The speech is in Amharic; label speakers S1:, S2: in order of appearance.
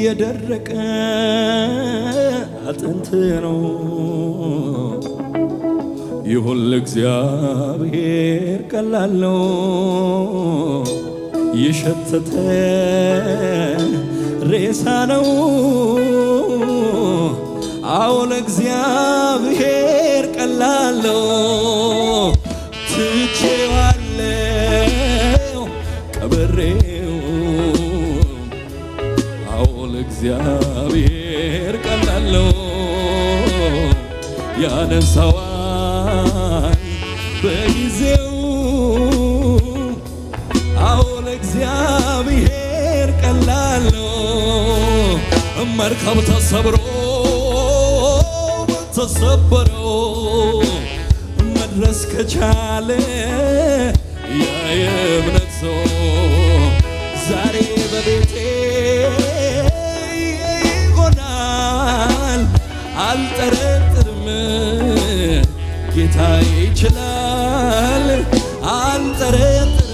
S1: የደረቀ አጥንት ነው። ይሁን ለእግዚአብሔር ቀላል ነው። የሸተተ ሬሳ ነው። አዎ ለእግዚአብሔር ቀላል ነው። ትቼዋለሁ ቀብሬው። አዎ ለእግዚአብሔር ቀላል ነው። ያነሳዋል በጊዜው። አዎ ለእግዚአብሔር ቀላል ነው። መርከብ ተሰብሮ ተሰበረው መድረስ ከቻለ ያ የእምነት ሰው ዛሬ በቤቴ ይሆናል። አልጠረጥርም ጌታ ይችላል። አልጠረጥርም